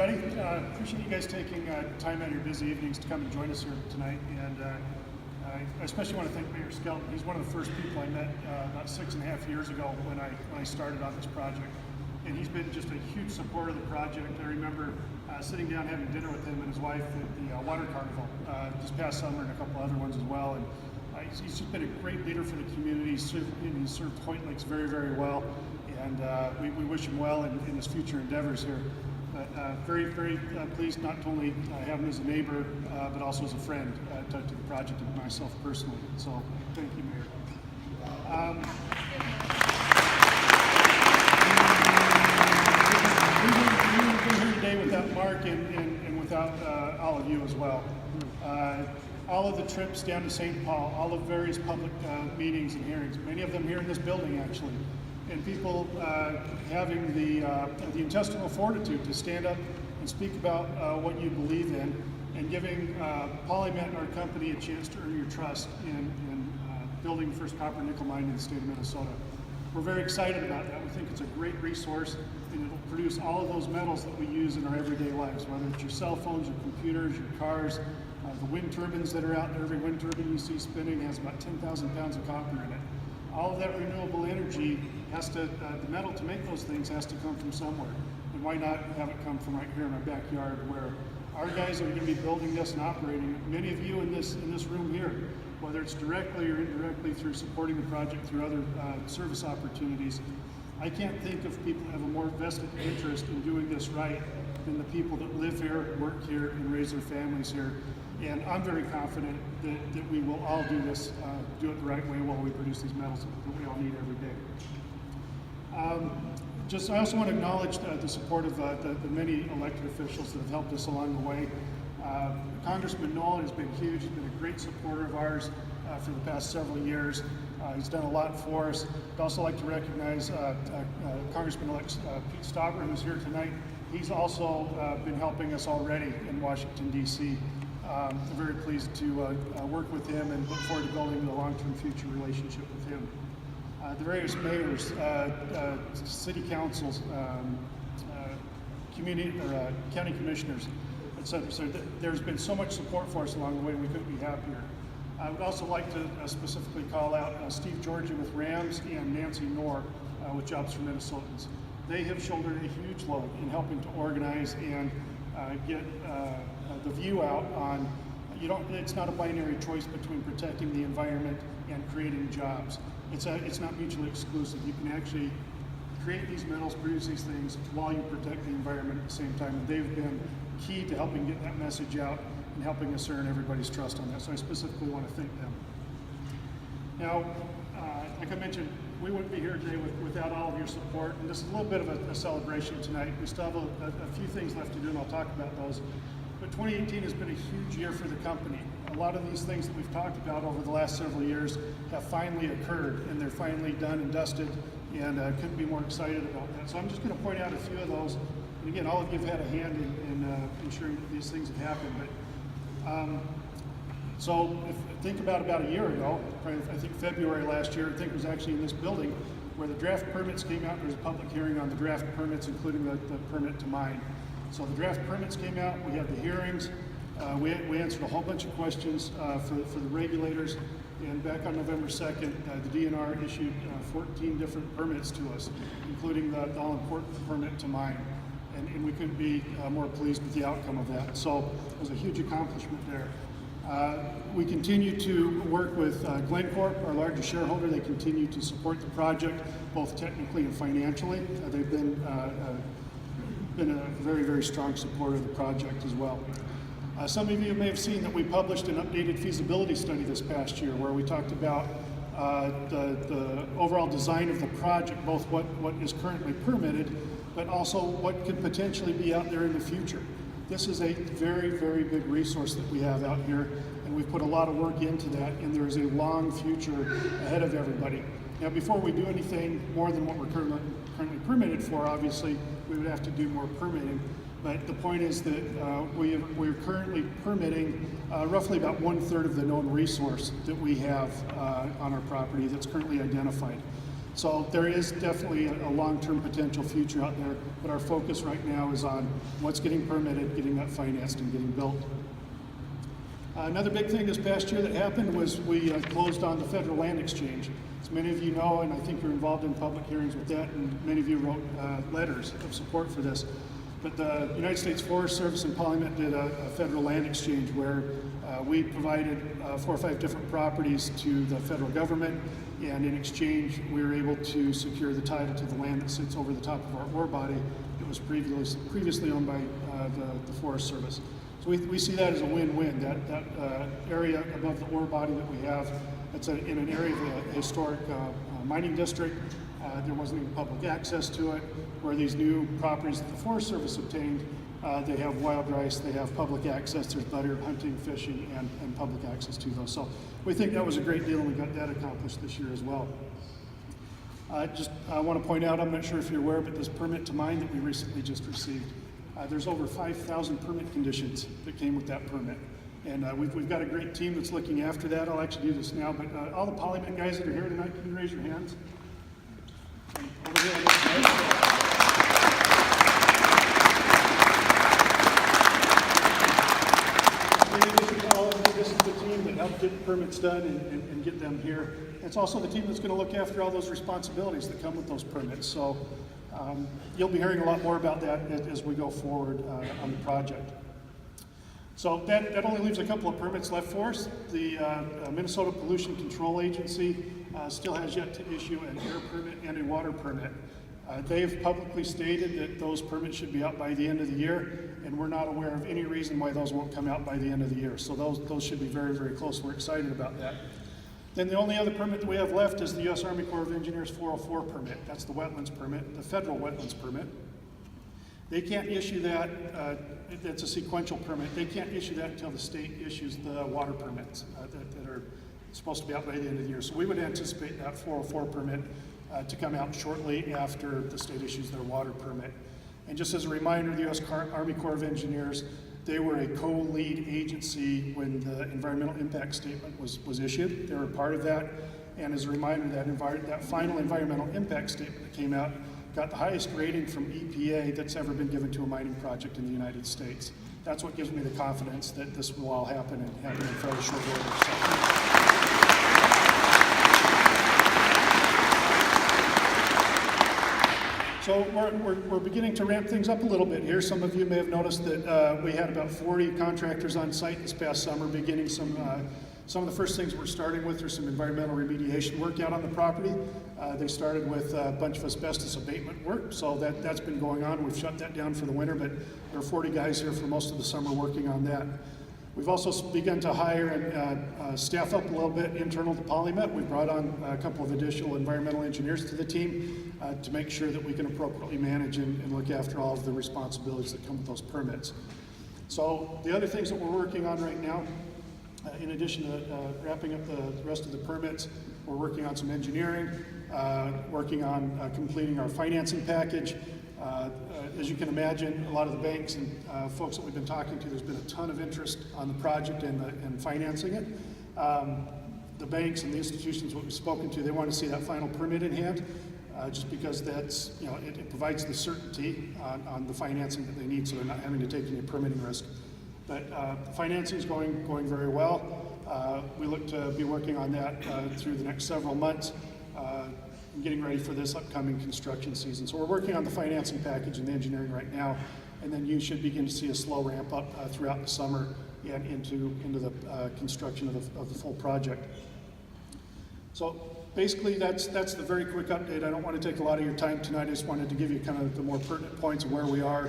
everybody. Appreciate you guys taking time out of your busy evenings to come and join us here tonight. And I especially want to thank Mayor Skelton. He's one of the first people I met about 6.5 years ago when I started on this project. And he's been just a huge supporter of the project. I remember sitting down having dinner with him and his wife at the Water Carnival this past summer, and a couple other ones as well. And he's just been a great leader for the community. He's served Hoyt Lakes very, very well. And we wish him well in his future endeavors here. But very, very pleased not only have him as a neighbor, but also as a friend to the project and myself personally. So thank you, Mayor. We wouldn't be here today without Mark and without all of you as well. All of the trips down to St. Paul, all of various public meetings and hearings, many of them here in this building actually, and people having the intestinal fortitude to stand up and speak about what you believe in, and giving Polymet and our company a chance to earn your trust in building the first copper nickel mine in the state of Minnesota. We're very excited about that. We think it's a great resource, and it'll produce all of those metals that we use in our everyday lives, whether it's your cell phones, your computers, your cars, the wind turbines that are out there. Every wind turbine you see spinning has about 10,000 pounds of copper in it. All of that renewable energy has to, the metal to make those things has to come from somewhere. And why not have it come from right here in our backyard, where our guys are going to be building this and operating it. Many of you in this room here, whether it's directly or indirectly through supporting the project through other service opportunities, I can't think of people who have a more vested interest in doing this right than the people that live here, work here, and raise their families here. And I'm very confident that we will all do this, do it the right way while we produce these metals that we all need every day. I also want to acknowledge the support of the many elected officials that have helped us along the way. Congressman Nolan has been huge. He's been a great supporter of ours for the past several years. He's done a lot for us. I'd also like to recognize Congressman-elect Pete Stauber, who's here tonight. He's also been helping us already in Washington, D.C. I'm very pleased to work with him and look forward to building a long-term future relationship with him. The various mayors, city councils, county commissioners, etc. So there's been so much support for us along the way, we couldn't be happier. I would also like to specifically call out Steve Georgie with Rams and Nancy Knorr with Jobs for Minnesotans. They have shouldered a huge load in helping to organize and get the view out on, it's not a binary choice between protecting the environment and creating jobs. It's not mutually exclusive. You can actually create these metals, produce these things while you protect the environment at the same time. And they've been key to helping get that message out and helping us earn everybody's trust on that. So I specifically want to thank them. Now, like I mentioned, we wouldn't be here today without all of your support, and this is a little bit of a celebration tonight. We still have a few things left to do, and I'll talk about those. But 2018 has been a huge year for the company. A lot of these things that we've talked about over the last several years have finally occurred, and they're finally done and dusted, and couldn't be more excited about that. So I'm just going to point out a few of those. And again, all of you have had a hand in ensuring that these things have happened. But so think about a year ago, I think February last year, I think it was actually in this building, where the draft permits came out. There was a public hearing on the draft permits, including the permit to mine. So the draft permits came out, we had the hearings, we answered a whole bunch of questions for the regulators, and back on November 2nd, the DNR issued 14 different permits to us, including the all-important permit to mine. And we couldn't be more pleased with the outcome of that. So it was a huge accomplishment there. We continue to work with Glencore, our largest shareholder. They continue to support the project, both technically and financially. They've been a very, very strong supporter of the project as well. Some of you may have seen that we published an updated feasibility study this past year, where we talked about the overall design of the project, both what is currently permitted, but also what could potentially be out there in the future. This is a very, very big resource that we have out here, and we've put a lot of work into that, and there is a long future ahead of everybody. Now, before we do anything more than what we're currently permitted for, obviously, we would have to do more permitting. But the point is that we're currently permitting roughly about 1/3 of the known resource that we have on our property that's currently identified. So there is definitely a long-term potential future out there, but our focus right now is on what's getting permitted, getting that financed, and getting built. Another big thing this past year that happened was we closed on the federal land exchange. As many of you know, and I think you're involved in public hearings with that, and many of you wrote letters of support for this. But the United States Forest Service and Polymet did a federal land exchange where we provided 4 or 5 different properties to the federal government, and in exchange we were able to secure the title to the land that sits over the top of our ore body. It was previously owned by the Forest Service. So we see that as a win-win. That area above the ore body that we have, it's in an area of a historic mining district. There wasn't even public access to it. Where these new properties that the Forest Service obtained, they have wild rice, they have public access, there's better hunting, fishing, and public access to those. So we think that was a great deal, and we got that accomplished this year as well. I want to point out, I'm not sure if you're aware, but this permit to mine that we recently just received, there's over 5,000 permit conditions that came with that permit. And we've got a great team that's looking after that. I'll actually do this now, but all the Polymet guys that are here tonight, can you raise your hands? Over here. This is the team that helped get permits done and get them here. It's also the team that's going to look after all those responsibilities that come with those permits. So you'll be hearing a lot more about that as we go forward on the project. So that only leaves a couple of permits left for us. The Minnesota Pollution Control Agency still has yet to issue an air permit and a water permit. They've publicly stated that those permits should be out by the end of the year, and we're not aware of any reason why those won't come out by the end of the year. So those should be very, very close. We're excited about that. Then the only other permit that we have left is the U.S. Army Corps of Engineers 404 permit. That's the wetlands permit, the federal wetlands permit. They can't issue that, it's a sequential permit. They can't issue that until the state issues the water permits that are supposed to be out by the end of the year. So we would anticipate that 404 permit to come out shortly after the state issues their water permit. And just as a reminder, the U.S. Army Corps of Engineers, they were a co-lead agency when the environmental impact statement was issued. They were part of that. And as a reminder, that final environmental impact statement that came out got the highest rating from EPA that's ever been given to a mining project in the United States. That's what gives me the confidence that this will all happen and happen in fairly short order. So we're beginning to ramp things up a little bit here. Some of you may have noticed that we had about 40 contractors on site this past summer, beginning some of the first things we're starting with are some environmental remediation work out on the property. They started with a bunch of asbestos abatement work, so that's been going on. We've shut that down for the winter, but there are 40 guys here for most of the summer working on that. We've also begun to hire and staff up a little bit internal to Polymet. We brought on a couple of additional environmental engineers to the team to make sure that we can appropriately manage and look after all of the responsibilities that come with those permits. So the other things that we're working on right now, in addition to wrapping up the rest of the permits, we're working on some engineering, working on completing our financing package. As you can imagine, a lot of the banks and folks that we've been talking to, there's been a ton of interest on the project and financing it. The banks and the institutions we've spoken to, they want to see that final permit in hand, just because that's, it provides the certainty on the financing that they need, so they're not having to take any permitting risk. But financing is going very well. We look to be working on that through the next several months. And getting ready for this upcoming construction season. So we're working on the financing package and the engineering right now, and then you should begin to see a slow ramp up throughout the summer and into the construction of the full project. So basically that's the very quick update. I don't want to take a lot of your time tonight. I just wanted to give you kind of the more pertinent points of where we are,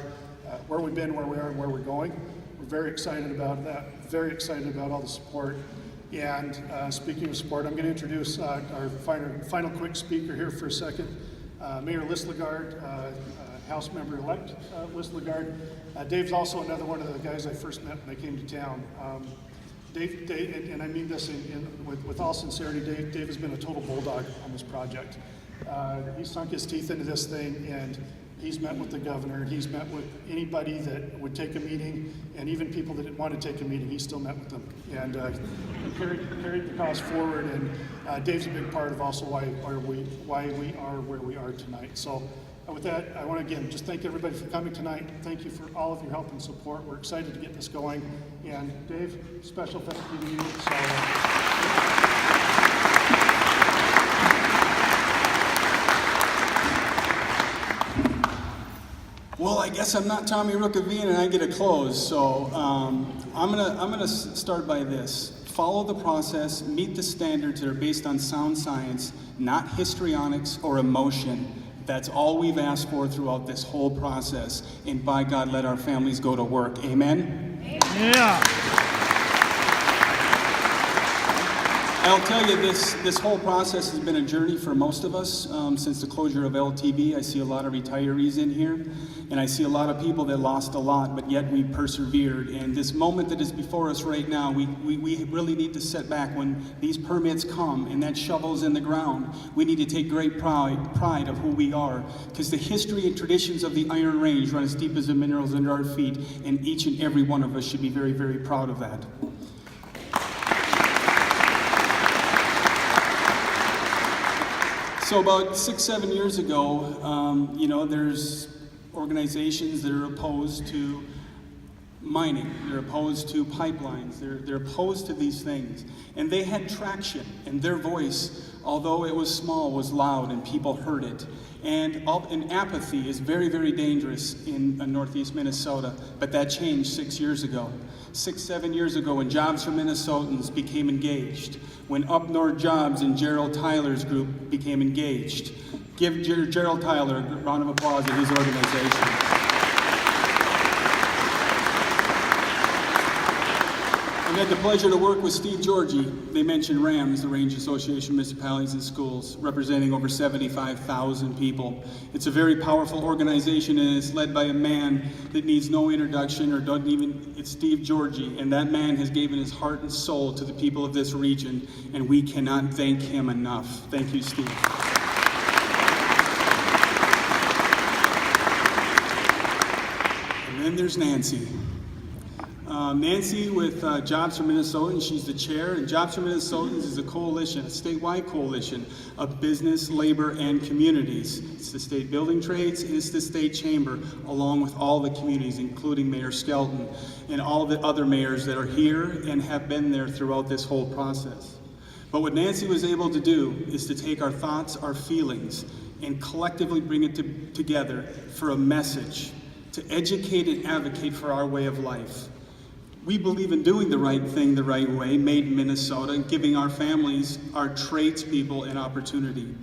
where we've been, where we are, and where we're going. We're very excited about that, very excited about all the support. And speaking of support, I'm going to introduce our final quick speaker here for a second, Mayor Lislegard, House Member-elect Lislegard. Dave's also another one of the guys I first met when I came to town. Dave, and I mean this with all sincerity, Dave has been a total bulldog on this project. He sunk his teeth into this thing, and He's met with the governor, he's met with anybody that would take a meeting, and even people that didn't want to take a meeting, he still met with them. And carried the cause forward, and Dave's a big part of also why we are where we are tonight. So with that, I want to again just thank everybody for coming tonight. Thank you for all of your help and support. We're excited to get this going. And Dave, special thank you to you. Well, I guess I'm not Tommy Rookavine and I get a close, so I'm gonna start by this. Follow the process, meet the standards that are based on sound science, not histrionics or emotion. That's all we've asked for throughout this whole process. And by God, let our families go to work. Amen? Yeah. I'll tell you, this whole process has been a journey for most of us since the closure of LTB. I see a lot of retirees in here, and I see a lot of people that lost a lot, but yet we persevered. And this moment that is before us right now, we really need to sit back when these permits come and that shovel's in the ground. We need to take great pride of who we are, because the history and traditions of the Iron Range run as deep as the minerals under our feet, and each and every one of us should be very, very proud of that. So about 6-7 years ago, there's organizations that are opposed to mining, they're opposed to pipelines, they're opposed to these things. And they had traction, and their voice, although it was small, was loud, and people heard it. And apathy is very, very dangerous in northeast Minnesota, but that changed 6 years ago. 6-7 years ago, when Jobs for Minnesotans became engaged, when Up North Jobs and Gerald Tyler's group became engaged. Give Gerald Tyler a round of applause at his organization. I had the pleasure to work with Steve Georgie. They mentioned RAMS, the Range Association of Municipalities and Schools, representing over 75,000 people. It's a very powerful organization, and it's led by a man that needs no introduction or doesn't even, it's Steve Georgie. And that man has given his heart and soul to the people of this region, and we cannot thank him enough. Thank you, Steve. And then there's Nancy. Nancy with Jobs for Minnesotans, she's the chair, and Jobs for Minnesotans is a coalition, a statewide coalition of business, labor, and communities. It's the state building trades, and it's the state chamber, along with all the communities, including Mayor Skelton, and all the other mayors that are here and have been there throughout this whole process. But what Nancy was able to do is to take our thoughts, our feelings, and collectively bring it together for a message, to educate and advocate for our way of life. We believe in doing the right thing the right way, made in Minnesota, and giving our families, our tradespeople, an opportunity.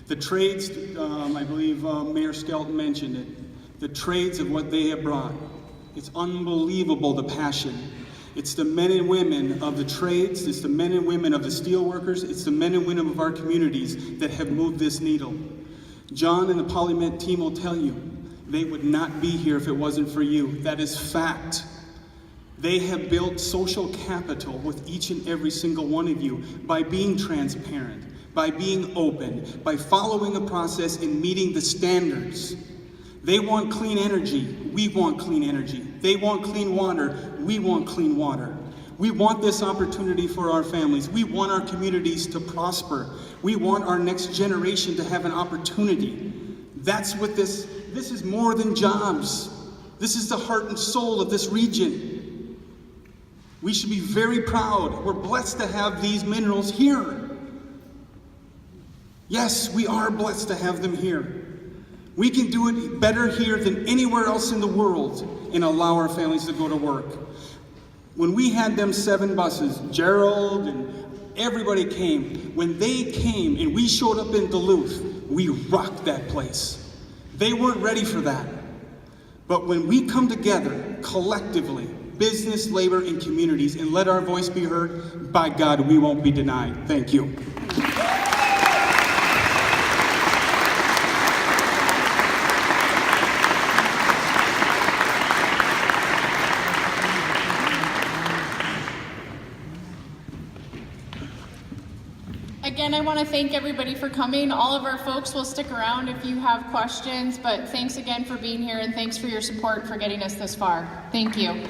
The trades, I believe Mayor Skelton mentioned it, the trades of what they have brought. It's unbelievable, the passion. It's the men and women of the trades, it's the men and women of the steel workers, it's the men and women of our communities that have moved this needle. John and the Polymet team will tell you, they would not be here if it wasn't for you. That is fact. They have built social capital with each and every single one of you by being transparent, by being open, by following a process and meeting the standards. They want clean energy, we want clean energy. They want clean water, we want clean water. We want this opportunity for our families. We want our communities to prosper. We want our next generation to have an opportunity. That's what this is more than jobs. This is the heart and soul of this region. We should be very proud. We're blessed to have these minerals here. Yes, we are blessed to have them here. We can do it better here than anywhere else in the world and allow our families to go to work. When we had them 7 buses, Gerald and everybody came. When they came and we showed up in Duluth, we rocked that place. They weren't ready for that. But when we come together collectively, business, labor, and communities, and let our voice be heard, by God, we won't be denied. Thank you. Again, I want to thank everybody for coming. All of our folks will stick around if you have questions, but thanks again for being here and thanks for your support for getting us this far. Thank you.